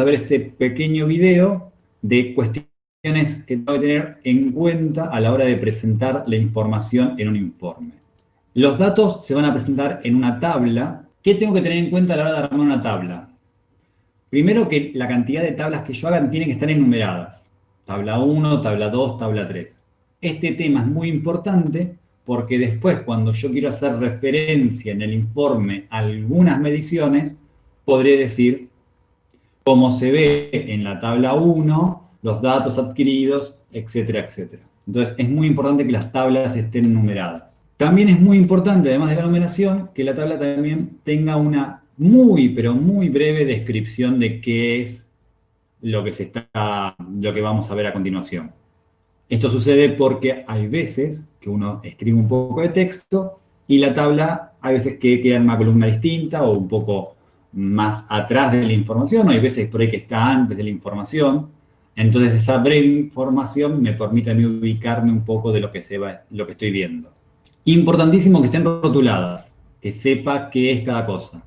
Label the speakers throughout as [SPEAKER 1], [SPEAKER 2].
[SPEAKER 1] a ver este pequeño video de cuestiones que tengo que tener en cuenta a la hora de presentar la información en un informe. Los datos se van a presentar en una tabla. ¿Qué tengo que tener en cuenta a la hora de armar una tabla? Primero que la cantidad de tablas que yo haga tienen que estar enumeradas. Tabla 1, tabla 2, tabla 3. Este tema es muy importante porque después cuando yo quiero hacer referencia en el informe a algunas mediciones, podré decir cómo se ve en la tabla 1, los datos adquiridos, etcétera, etcétera. Entonces es muy importante que las tablas estén numeradas. También es muy importante, además de la numeración, que la tabla también tenga una muy, pero muy breve descripción de qué es lo que vamos a ver a continuación. Esto sucede porque hay veces que uno escribe un poco de texto y la tabla hay veces que queda en una columna distinta o un poco más atrás de la información, o hay veces por ahí que está antes de la información. Entonces esa breve información me permite a mí ubicarme un poco de lo que estoy viendo. Importantísimo que estén rotuladas, que sepa qué es cada cosa.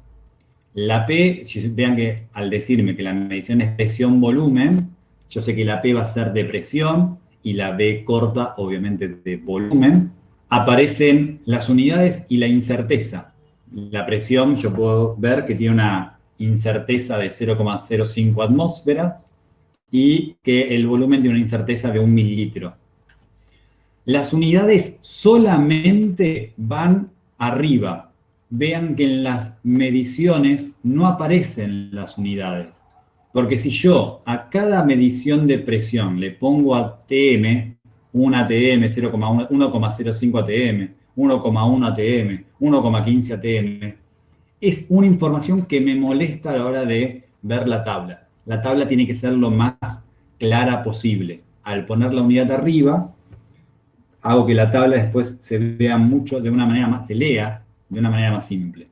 [SPEAKER 1] La P, vean que al decirme que la medición es presión-volumen, yo sé que la P va a ser de presión y la B corta, obviamente, de volumen. Aparecen las unidades y la incerteza. La presión, yo puedo ver que tiene una incerteza de 0,05 atmósferas y que el volumen tiene una incerteza de 1 mililitro. Las unidades solamente van arriba. Vean que en las mediciones no aparecen las unidades. Porque si yo a cada medición de presión le pongo ATM, 1 ATM, 1,05 ATM, 1,1 ATM, 1,15 ATM, es una información que me molesta a la hora de ver la tabla. La tabla tiene que ser lo más clara posible. Al poner la unidad arriba, hago que la tabla después se vea mucho de una manera más, se lea de una manera más simple.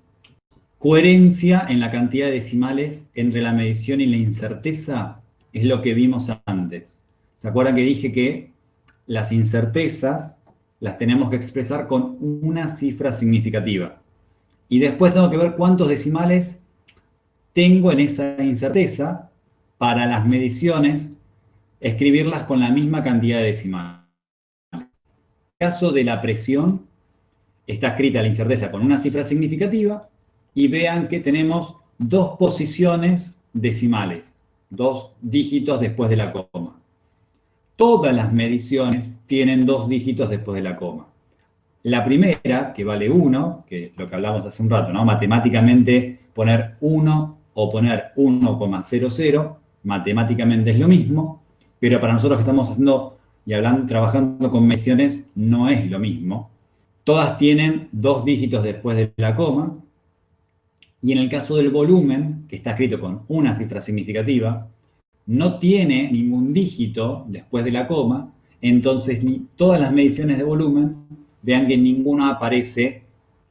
[SPEAKER 1] Coherencia en la cantidad de decimales entre la medición y la incerteza es lo que vimos antes. ¿Se acuerdan que dije que las incertezas las tenemos que expresar con una cifra significativa? Y después tengo que ver cuántos decimales tengo en esa incerteza para las mediciones, escribirlas con la misma cantidad de decimales. En el caso de la presión, está escrita la incerteza con una cifra significativa y vean que tenemos dos posiciones decimales, 2 dígitos después de la coma. Todas las mediciones tienen 2 dígitos después de la coma. La primera, que vale 1, que es lo que hablamos hace un rato, ¿no? Matemáticamente poner 1 o poner 1,00, matemáticamente es lo mismo, pero para nosotros que estamos haciendo y trabajando con mediciones no es lo mismo. Todas tienen 2 dígitos después de la coma. Y en el caso del volumen, que está escrito con una cifra significativa, no tiene ningún dígito después de la coma. Entonces, todas las mediciones de volumen, vean que en ninguna aparece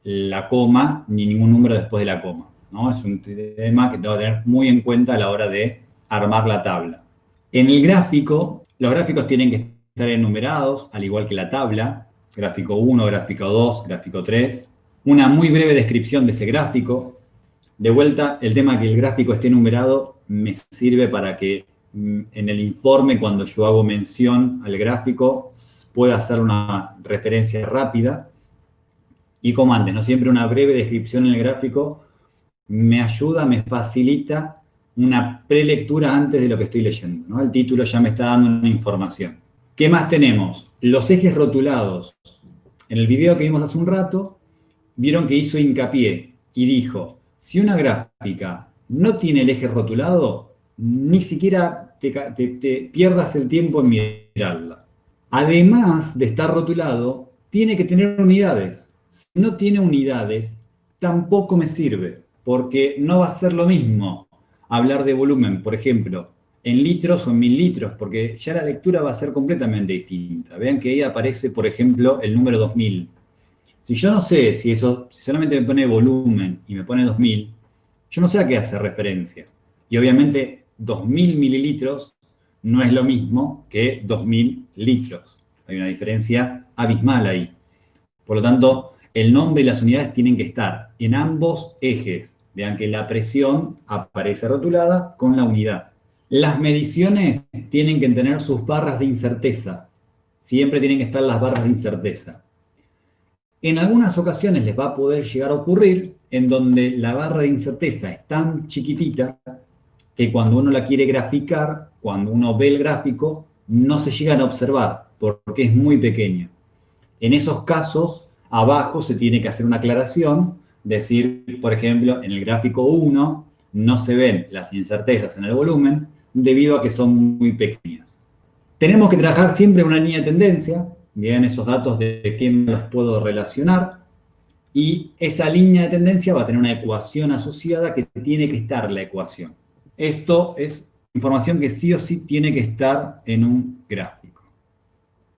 [SPEAKER 1] la coma ni ningún número después de la coma, ¿no? Es un tema que tengo que tener muy en cuenta a la hora de armar la tabla. En el gráfico, los gráficos tienen que estar enumerados, al igual que la tabla. Gráfico 1, gráfico 2, gráfico 3. Una muy breve descripción de ese gráfico. De vuelta, el tema que el gráfico esté numerado me sirve para que en el informe, cuando yo hago mención al gráfico, pueda hacer una referencia rápida. Y como antes, ¿no? Siempre una breve descripción en el gráfico me ayuda, me facilita una prelectura antes de lo que estoy leyendo, ¿no? El título ya me está dando una información. ¿Qué más tenemos? Los ejes rotulados. En el video que vimos hace un rato, vieron que hizo hincapié y dijo, si una gráfica no tiene el eje rotulado, ni siquiera te pierdas el tiempo en mirarla. Además de estar rotulado, tiene que tener unidades. Si no tiene unidades, tampoco me sirve, porque no va a ser lo mismo hablar de volumen, por ejemplo, en litros o en mililitros, porque ya la lectura va a ser completamente distinta. Vean que ahí aparece, por ejemplo, el número 2000. Si yo no sé si solamente me pone volumen y me pone 2000, yo no sé a qué hace referencia. Y obviamente 2000 mililitros no es lo mismo que 2000 litros. Hay una diferencia abismal ahí. Por lo tanto, el nombre y las unidades tienen que estar en ambos ejes. Vean que la presión aparece rotulada con la unidad. Las mediciones tienen que tener sus barras de incerteza. Siempre tienen que estar las barras de incerteza. En algunas ocasiones les va a poder llegar a ocurrir en donde la barra de incerteza es tan chiquitita que cuando uno la quiere graficar, cuando uno ve el gráfico, no se llegan a observar porque es muy pequeña. En esos casos, abajo se tiene que hacer una aclaración, decir, por ejemplo, en el gráfico 1 no se ven las incertezas en el volumen debido a que son muy pequeñas. Tenemos que trabajar siempre una línea de tendencia, bien, esos datos de qué me los puedo relacionar, y esa línea de tendencia va a tener una ecuación asociada que tiene que estar la ecuación. Esto es información que sí o sí tiene que estar en un gráfico.